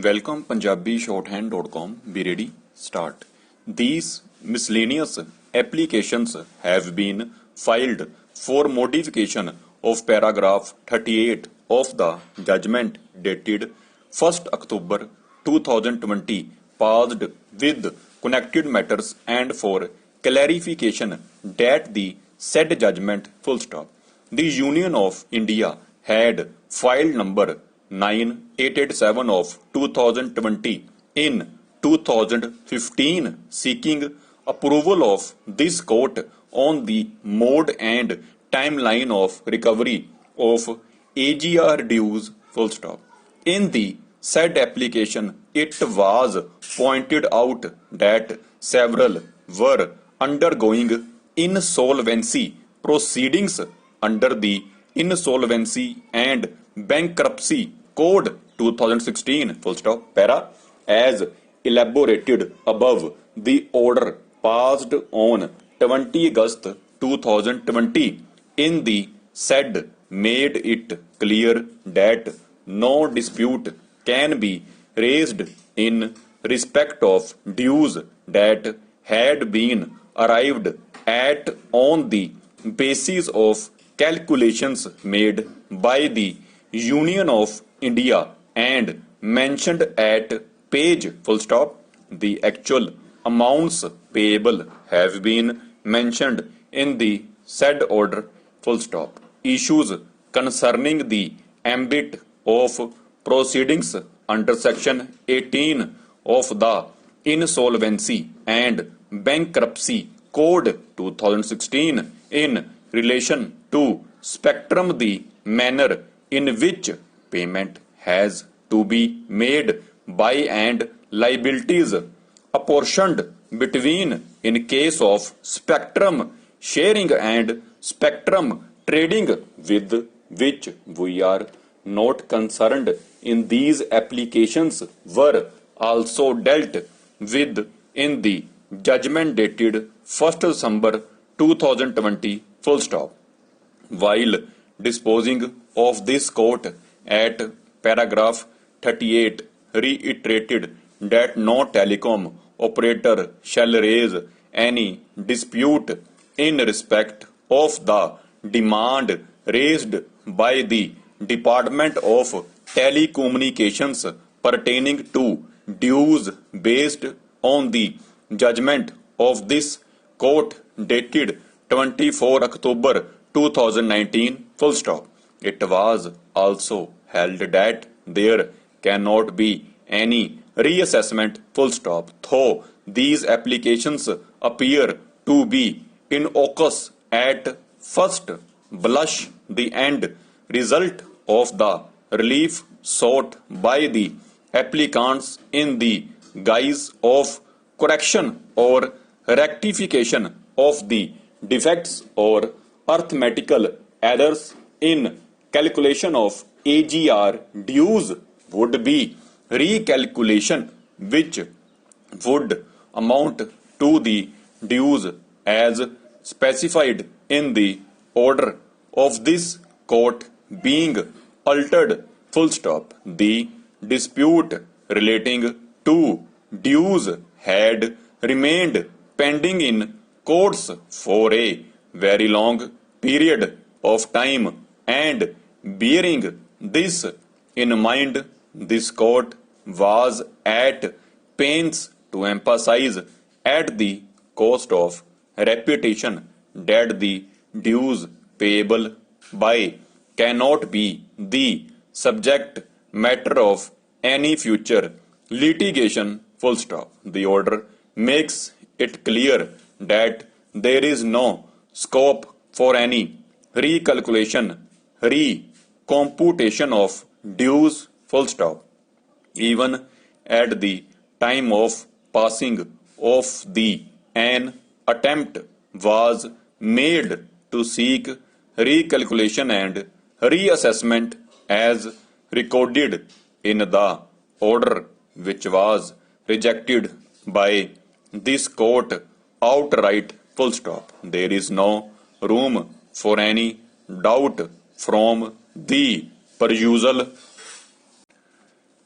Welcome PunjabiShorthand.com. Be ready. Start. These miscellaneous applications have been filed for modification of paragraph 38 of the judgment dated 1st October 2020 passed with connected matters and for clarification that the said judgment full stop. The Union of India had filed number 9887 of 2020 in 2015 seeking approval of this court on the mode and timeline of recovery of AGR dues full stop. In the said application, it was pointed out that several were undergoing insolvency proceedings under the Insolvency and Bankruptcy Code 2016 full stop para as elaborated above. The order passed on 20 August 2020 in the said made it clear that no dispute can be raised in respect of dues that had been arrived at on the basis of calculations made by the Union of India and mentioned at page full stop. The actual amounts payable have been mentioned in the said order full stop. Issues concerning the ambit of proceedings under section 18 of the Insolvency and Bankruptcy Code 2016 in relation to spectrum, the manner in which payment has to be made by and liabilities apportioned between in case of spectrum sharing and spectrum trading with which we are not concerned in these applications were also dealt with in the judgment dated 1st December 2020 full stop. While disposing of this court at paragraph 38 reiterated that no telecom operator shall raise any dispute in respect of the demand raised by the Department of Telecommunications pertaining to dues based on the judgment of this court dated 24 October 2019 full stop. It was also held that there cannot be any reassessment full stop, though these applications appear to be innocuous at first blush. The end result of the relief sought by the applicants in the guise of correction or rectification of the defects or arithmetical errors in calculation of AGR dues would be recalculation which would amount to the dues as specified in the order of this court being altered full stop. The dispute relating to dues had remained pending in courts for a very long period of time, and bearing this in mind, this court was at pains to emphasize at the cost of repetition that the dues payable by cannot be the subject matter of any future litigation full stop. The order makes it clear that there is no scope for any recalculation, recomputation of dues full stop. Even at the time of passing of the an attempt was made to seek recalculation and reassessment as recorded in the order, which was rejected by this court outright full stop. There is no room for any doubt from the perusal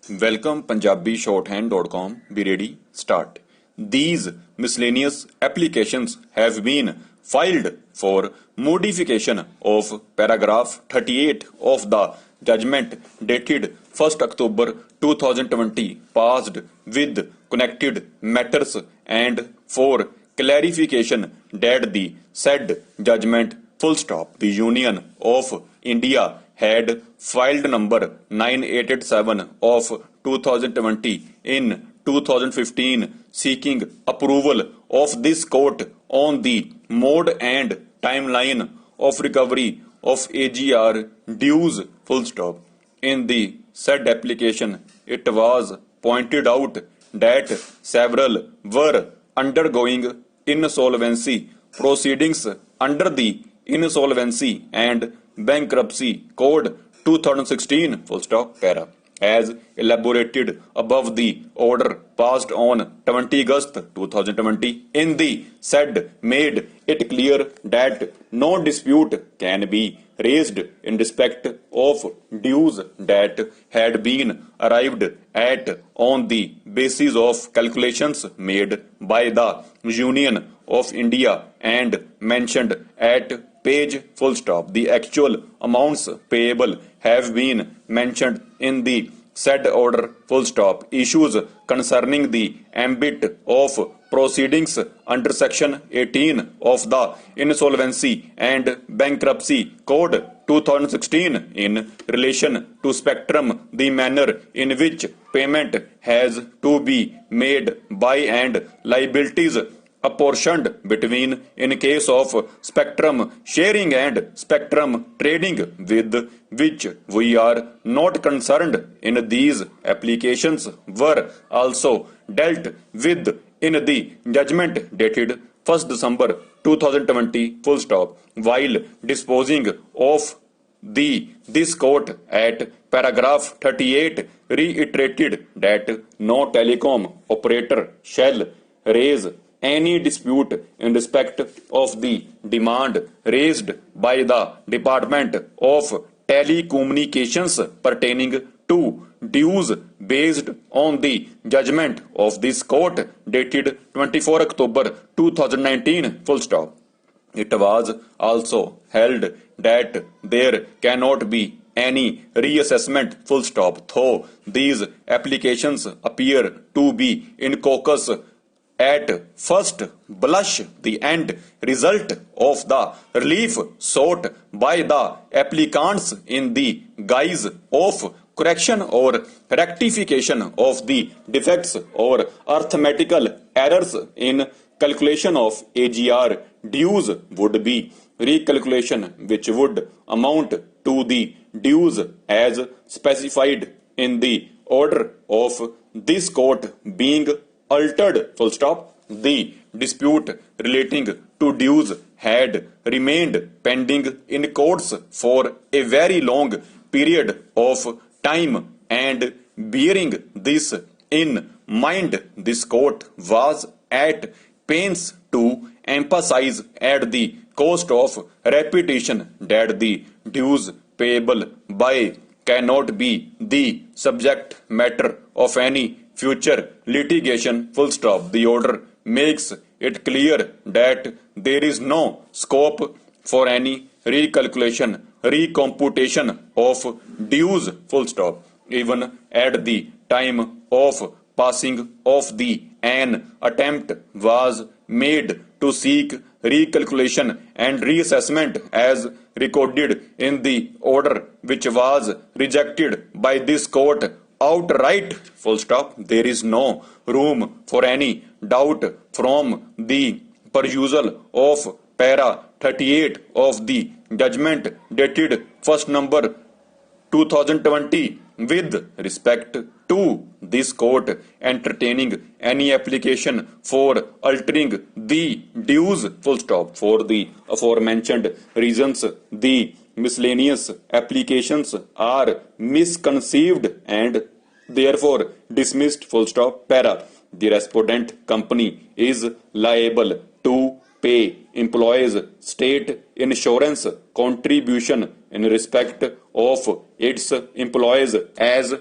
Welcome PunjabiShorthand.com. Be ready, start. These miscellaneous applications have been filed for modification of paragraph 38 of the judgment dated 1st October 2020 passed with connected matters and for clarification that the said judgment full stop. The Union of India had filed number 9887 of 2020 in 2015 seeking approval of this court on the mode and timeline of recovery of AGR dues full stop. In the said application, it was pointed out that several were undergoing insolvency proceedings under the Insolvency and Bankruptcy Code 2016 full stop para as elaborated above. The order passed on 20 August 2020 in the said made it clear that no dispute can be raised in respect of dues that had been arrived at on the basis of calculations made by the Union of India and mentioned at page full stop. The actual amounts payable have been mentioned in the said order full stop. Issues concerning the ambit of proceedings under section 18 of the Insolvency and Bankruptcy Code 2016 in relation to spectrum, the manner in which payment has to be made by and liabilities apportioned between in case of spectrum sharing and spectrum trading, with which we are not concerned in these applications, were also dealt with in the judgment dated 1st December 2020 full stop. While disposing of this court at paragraph 38 reiterated that no telecom operator shall raise any dispute in respect of the demand raised by the Department of Telecommunications pertaining to dues based on the judgment of this court dated 24 October 2019 full stop. It was also held that there cannot be any reassessment full stop, though these applications appear to be in caucus at first blush the end result of the relief sought by the applicants in the guise of correction or rectification of the defects or arithmetical errors in calculation of AGR dues would be recalculation which would amount to the dues as specified in the order of this court being altered full stop. The dispute relating to dues had remained pending in courts for a very long period of time, and bearing this in mind, this court was at pains to emphasize at the cost of repetition that the dues payable by cannot be the subject matter of any future litigation full stop. The order makes it clear that there is no scope for any recalculation, recomputation of dues full stop. Even at the time of passing of the an attempt was made to seek recalculation and reassessment as recorded in the order, which was rejected by this court outright full stop. There is no room for any doubt from the perusal of para 38 of the judgment dated 1st November 2020 with respect to this court entertaining any application for altering the dues full stop. For the aforementioned reasons, the miscellaneous applications are misconceived and therefore dismissed full stop. Para. The respondent company is liable to pay employees state insurance contribution in respect of its employees as